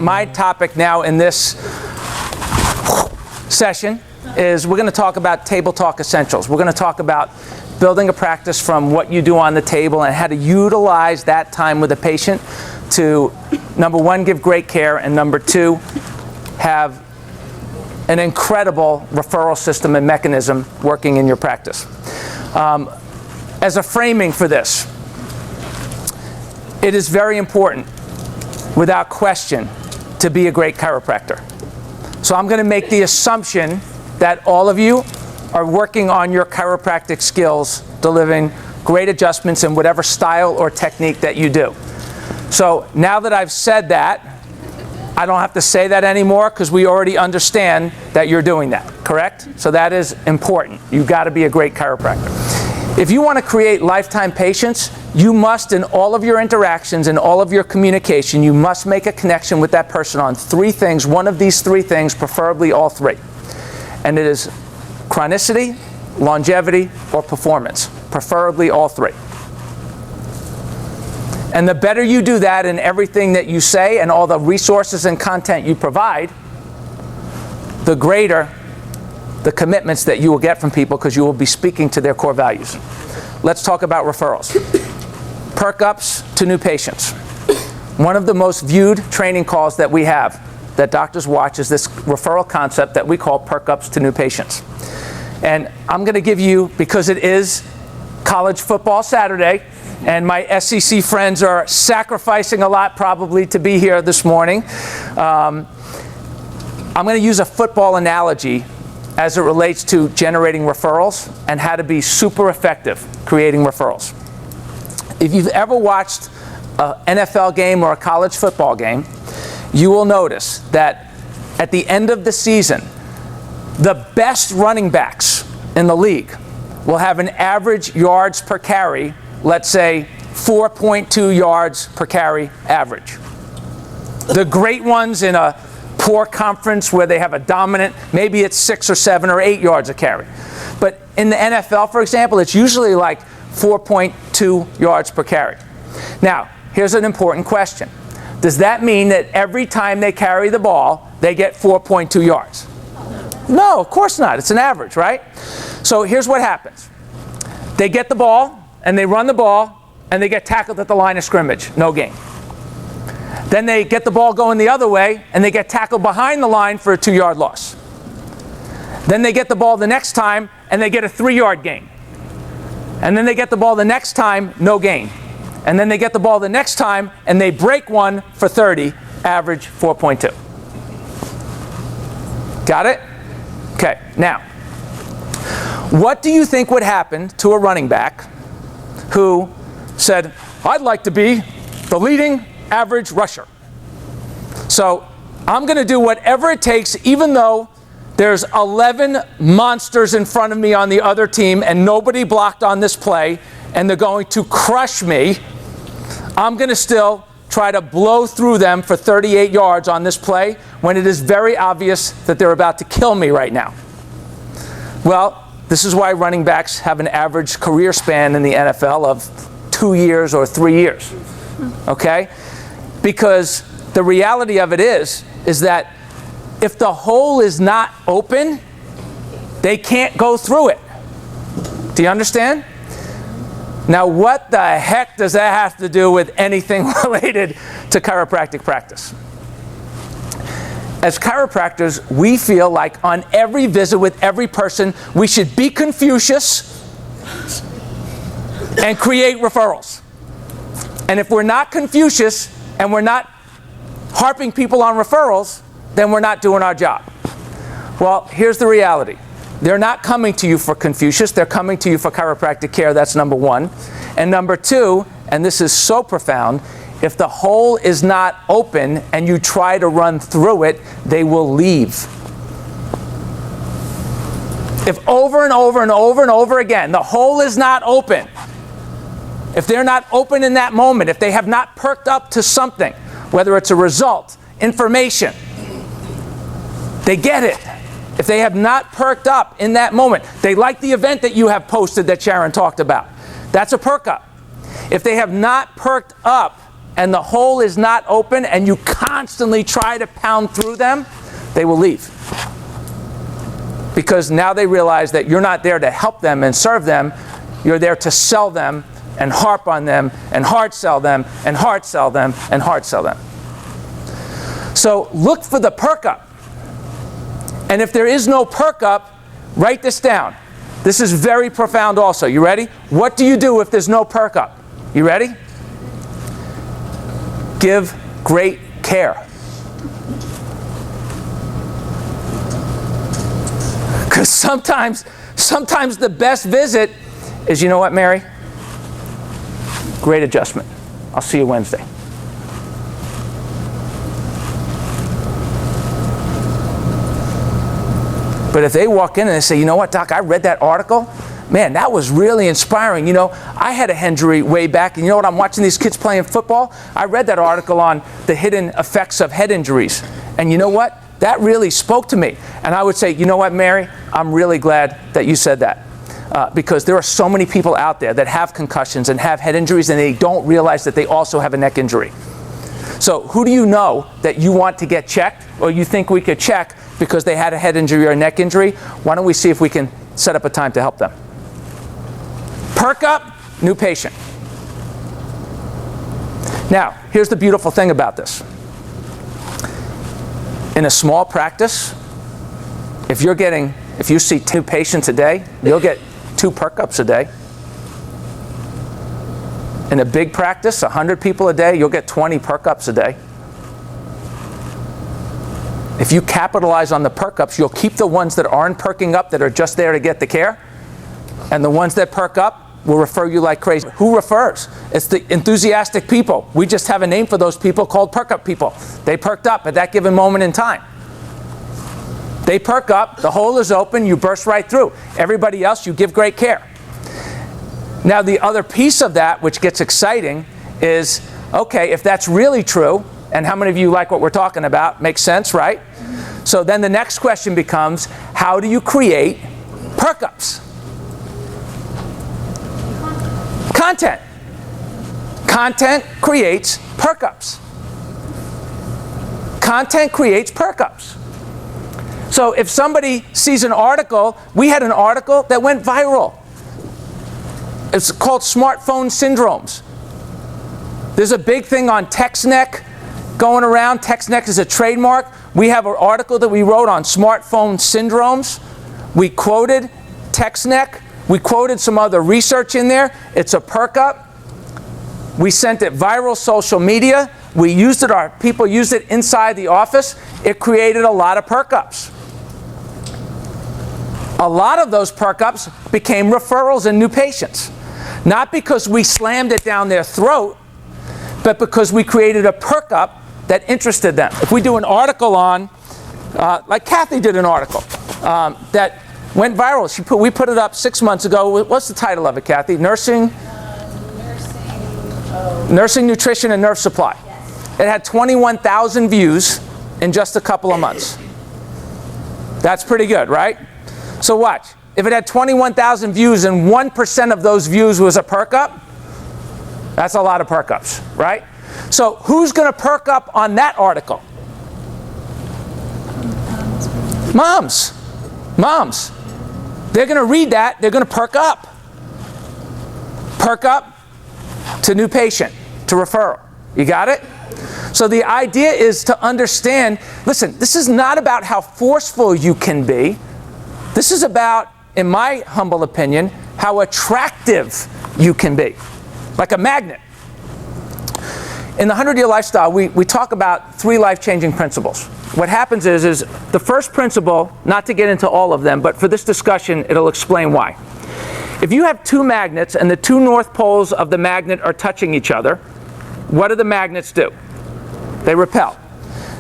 my topic now in this session is we're going to talk about table talk essentials. We're going to talk about building a practice from what you do on the table and how to utilize that time with a patient to, number one, give great care, and number two, have an incredible referral system and mechanism working in your practice. As a framing for this, it is very important, without question, to be a great chiropractor. So I'm going to make the assumption that all of you are working on your chiropractic skills, delivering great adjustments in whatever style or technique that you do. So now that I've said that, I don't have to say that anymore because we already understand that you're doing that, correct? So that is important. You've got to be a great chiropractor. If you want to create lifetime patients, you must, in all of your interactions, in all of your communication, you must make a connection with that person on three things, one of these three things, preferably all three. And it is chronicity, longevity, or performance, preferably all three. And the better you do that in everything that you say and all the resources and content you provide, the greater the commitments that you will get from people because you will be speaking to their core values. Let's talk about referrals. Perk ups to new patients. One of the most viewed training calls that we have, that doctors watch, is this referral concept that we call perk ups to new patients. And I'm going to give you, because it is college football Saturday, and my SEC friends are sacrificing a lot probably to be here this morning. I'm going to use a football analogy as it relates to generating referrals and how to be super effective creating referrals. If you've ever watched an NFL game or a college football game, you will notice that at the end of the season, the best running backs in the league will have an average yards per carry, let's say 4.2 yards per carry average. The great ones in a poor conference where they have a dominant, maybe it's 6 or 7 or 8 yards a carry. But in the NFL, for example, it's usually like 4.2 yards per carry. Now, here's an important question. Does that mean that every time they carry the ball, they get 4.2 yards? No, of course not. It's an average, right? So here's what happens. They get the ball, and they run the ball, and they get tackled at the line of scrimmage. No gain. Then they get the ball going the other way, and they get tackled behind the line for a 2-yard loss. Then they get the ball the next time, and they get a 3-yard gain. And then they get the ball the next time, no gain. And then they get the ball the next time, and they break one for 30, average 4.2. Got it? Okay, now, what do you think would happen to a running back who said, I'd like to be the leading average rusher? So I'm going to do whatever it takes, even though there's 11 monsters in front of me on the other team and nobody blocked on this play, and they're going to crush me. I'm going to still try to blow through them for 38 yards on this play when it is very obvious that they're about to kill me right now. Well, this is why running backs have an average career span in the NFL of 2 years or 3 years. Okay? Because the reality of it is that if the hole is not open, they can't go through it. Do you understand? Now, what the heck does that have to do with anything related to chiropractic practice? As chiropractors, we feel like on every visit with every person, we should be Confucius and create referrals. And if we're not Confucius and we're not harping people on referrals, then we're not doing our job. Well, here's the reality. They're not coming to you for Confucius, they're coming to you for chiropractic care. That's number one. And number two, and this is so profound, if the hole is not open and you try to run through it, they will leave. If over and over and over and over again, the hole is not open, if they're not open in that moment, if they have not perked up to something, whether it's a result, information, they get it. If they have not perked up in that moment, they like the event that you have posted that Sharon talked about. That's a perk up. If they have not perked up and the hole is not open and you constantly try to pound through them, they will leave. Because now they realize that you're not there to help them and serve them, you're there to sell them and harp on them and hard sell them and hard sell them and hard sell them. So look for the perk up. And if there is no perk up, write this down. This is very profound also. You ready? What do you do if there's no perk up? You ready? Give great care. Because sometimes the best visit is, you know what, Mary? Great adjustment. I'll see you Wednesday. But if they walk in and they say, you know what, Doc, I read that article. Man, that was really inspiring. You know, I had a head injury way back, and you know what, I'm watching these kids playing football. I read that article on the hidden effects of head injuries. And you know what? That really spoke to me. And I would say, you know what, Mary, I'm really glad that you said that. Because there are so many people out there that have concussions and have head injuries, and they don't realize that they also have a neck injury. So who do you know that you want to get checked, or you think we could check because they had a head injury or a neck injury? Why don't we see if we can set up a time to help them? Perk up, new patient. Now, here's the beautiful thing about this. In a small practice, if you see 2 patients a day, you'll get 2 perk ups a day. In a big practice, 100 people a day, you'll get 20 perk ups a day. If you capitalize on the perk ups, you'll keep the ones that aren't perking up, that are just there to get the care, and the ones that perk up will refer you like crazy. Who refers? It's the enthusiastic people. We just have a name for those people called perk up people. They perked up at that given moment in time. They perk up, the hole is open, you burst right through. Everybody else, you give great care. Now the other piece of that, which gets exciting, is, okay, if that's really true, and how many of you like what we're talking about? Makes sense, right? So then the next question becomes, how do you create perk ups? Content. Content creates perk ups. Content creates perk ups. So if somebody sees an article, we had an article that went viral. It's called smartphone syndromes. There's a big thing on TextNet going around. TextNet is a trademark. We have an article that we wrote on smartphone syndromes. We quoted TextNet. We quoted some other research in there. It's a perk up. We sent it viral social media. We used it, our people used it inside the office. It created a lot of perk ups. A lot of those perk ups became referrals and new patients. Not because we slammed it down their throat, but because we created a perk up that interested them. If we do an article on, like Kathy did an article that went viral. We put it up 6 months ago. What's the title of it, Kathy? Nursing, Nutrition, and Nerve Supply. Yes. It had 21,000 views in just a couple of months. That's pretty good, right? So watch. If it had 21,000 views and 1% of those views was a perk up, that's a lot of perk ups, right? So who's going to perk up on that article? Moms. Moms. They're going to read that. They're going to perk up. Perk up to new patient, to referral. You got it? So the idea is to understand, listen, this is not about how forceful you can be. This is about, in my humble opinion, how attractive you can be. Like a magnet. In the 100-Year Lifestyle, we talk about 3 life-changing principles. What happens is the first principle, not to get into all of them, but for this discussion, it'll explain why. If you have 2 magnets and the 2 north poles of the magnet are touching each other, what do the magnets do? They repel.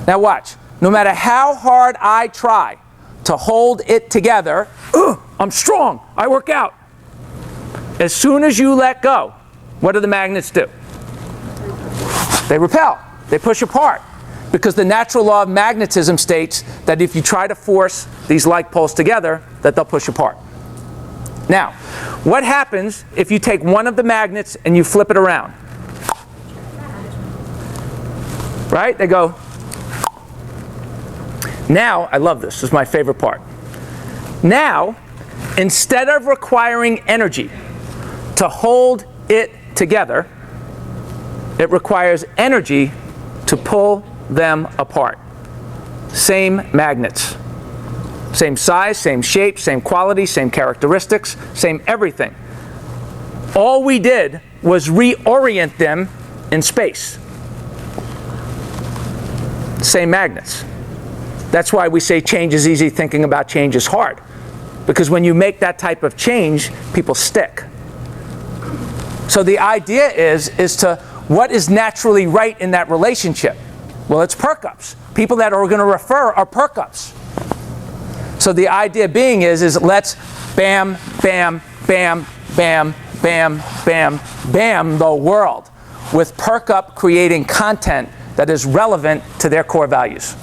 Now watch. No matter how hard I try to hold it together, I'm strong, I work out. As soon as you let go, what do the magnets do? They repel. They push apart. Because the natural law of magnetism states that if you try to force these like poles together, that they'll push apart. Now, what happens if you take one of the magnets and you flip it around? right? They go. Now, I love this. This is my favorite part. Now, instead of requiring energy to hold it together, it requires energy to pull them apart. Same magnets. Same size, same shape, same quality, same characteristics, same everything. All we did was reorient them in space. Same magnets. That's why we say change is easy, thinking about change is hard. Because when you make that type of change, people stick. So the idea is to what is naturally right in that relationship? Well, it's perk ups. People that are going to refer are perk ups. So the idea being is let's bam, bam, bam, bam, bam, bam, bam the world with perk up creating content that is relevant to their core values.